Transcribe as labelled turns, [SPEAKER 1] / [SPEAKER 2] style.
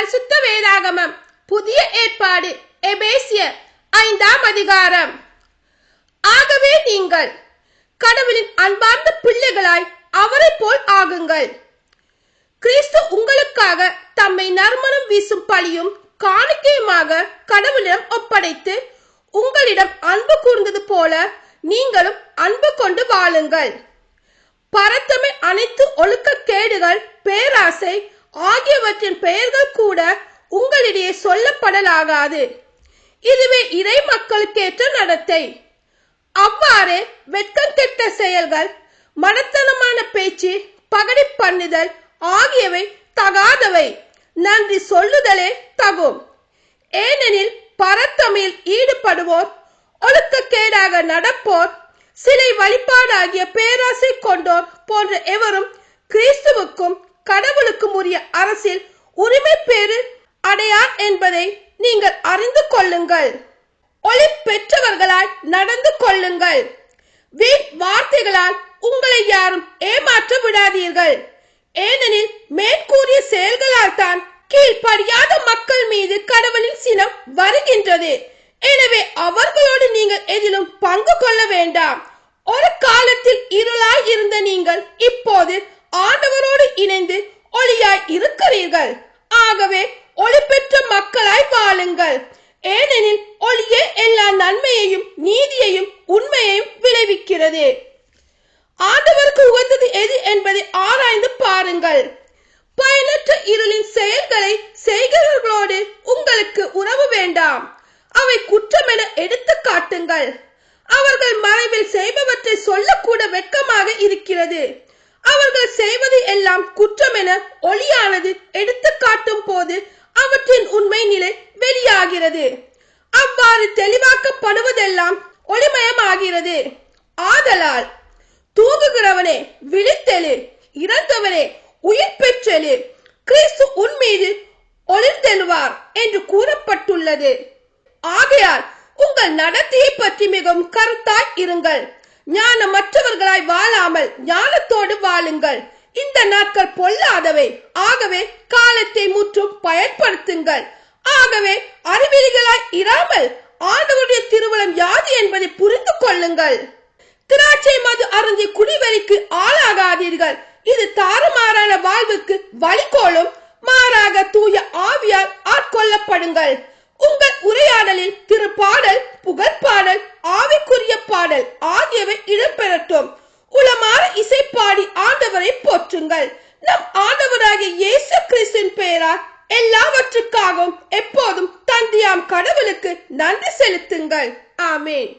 [SPEAKER 1] பரிசுத்த வேதாகமம் புதிய ஏற்பாடு எபேசியர் 5ஆம் அதிகாரம். ஆகவே நீங்கள் கடவுளின் அன்பார்ந்த பிள்ளைகளாய் அவரை போல் ஆகுங்கள். கிறிஸ்து உங்களுக்காக தம்மை நறுமணம் வீசும் பலியும் காணிக்கையுமாக கடவுளிடம் ஒப்படைத்து உங்களிடம் அன்பு கூர்ந்தது போல நீங்களும் அன்பு கொண்டு வாழுங்கள். பரத்தமை அனைத்து ஒழுக்கக்கேடுகள், பேராசை ஆகியவற்றின் பெயர்கள் கூட உங்களிடையே சொல்லப்படலாகாது. இதுவே இறை மக்களுக்கேற்ற நடத்தை. அவ்வாறே வெட்கம் கெட்ட செயல்கள், மடத்தனமான பேச்சு, பகடி பண்ணுதல் ஆகியவை தகாதவை. நன்றி சொல்லுதலே தகும். ஏனெனில் பரத்தமையில் ஈடுபடுவோர், ஒழுக்கக்கேடாக நடப்போர், சிலை வழிபாடாகிய பேராசை கொண்டோர் போன்ற எவரும் கிறிஸ்துவுக்கும் கடவுளுக்கும் உரிய அரசில் உரிமை பேறு அடையார் என்பதை நீங்கள் அறிந்து கொள்ளுங்கள். ஒளி பெற்றவர்களால் நடந்து கொள்ளுங்கள். வீண் வார்த்தைகளால் உங்களை யாரும் ஏமாற்ற விடாதீர்கள். ஏனெனில் மேற்கூறிய செயல்களால் தான் கீழ்ப்படியாத மக்கள் மீது கடவுளின் சினம் வருகின்றது. எனவே அவர்களோடு நீங்கள் எதிலும் பங்கு கொள்ள வேண்டாம். ஒரு காலத்தில் இருளாய் இருந்த நீங்கள் இப்போது ஆண்டவரோடு இணைந்து ஒளியாய் இருக்கிறீர்கள். ஆகவே ஒளி பெற்ற மக்களாய் வாழுங்கள். ஏனெனில் ஒளியே எல்லா நன்மையையும் நீதியையும் உண்மையையும் விளைவிக்கிறது. ஆண்டவருக்கு உகந்தது எது என்பதை ஆராய்ந்து பாருங்கள். பயனற்ற இருளின் செயல்களை செய்கிறவர்களோடு உங்களுக்கு உறவு வேண்டாம். அவை குற்றமென எடுத்து காட்டுங்கள். அவர்கள் மறைவில் செய்பவற்றை சொல்லக்கூட வெட்கமாக இருக்கிறது. அவர்கள் செய்வது எல்லாம் குற்றமென ஒளியானது எடுத்து காட்டும் போது அவற்றின் உண்மை நிலை வெளியாகிறது. அவ்வாறு தெளிவாக்கப்படுவதெல்லாம் ஒளிமயமாகிறது. ஆதலால் தூங்குகிறவனே விழித்தெழு, இறந்தவனே உயிர் பெற்றெழு, கிறிஸ்து உன் மீது ஒளிர்ந்தெழுவார் என்று கூறப்பட்டுள்ளது. ஆகையால் உங்கள் நடத்தையை பற்றி மிகவும் கருத்தாய் இருங்கள். ஞானமற்றவர்களாய் வாழாமல் ஞானத்தோடு வாழுங்கள். இந்த நாட்கள் பொல்லாதவை. ஆகவே காலத்தை முற்றும் பயன்படுத்துங்கள். ஆகவே அறிவிலிகளாய் இராமல் ஆண்டவருடைய திருவுளம் யாது என்பதை புரிந்து கொள்ளுங்கள். திராட்சை மது அருந்தி குடிவெறிக்கு ஆளாகாதீர்கள். இது தாறுமாறான வாழ்வுக்கு வழிகோலும். மாறாக தூய ஆவியால் ஆட்கொள்ளப்படுங்கள். உங்கள் உரையாடலில் திருப்பாடல், புகழ்பாடல், ஆவிக்குரிய பாடல் ஆகியவை இடம்பெறட்டும். உளமாற இசைப்பாடி ஆண்டவரை போற்றுங்கள். நம் ஆண்டவராகிய இயேசு கிறிஸ்துவின் பெயரால் எல்லாவற்றுக்காகவும் எப்போதும் தந்தையாம் கடவுளுக்கு நன்றி செலுத்துங்கள். ஆமென்.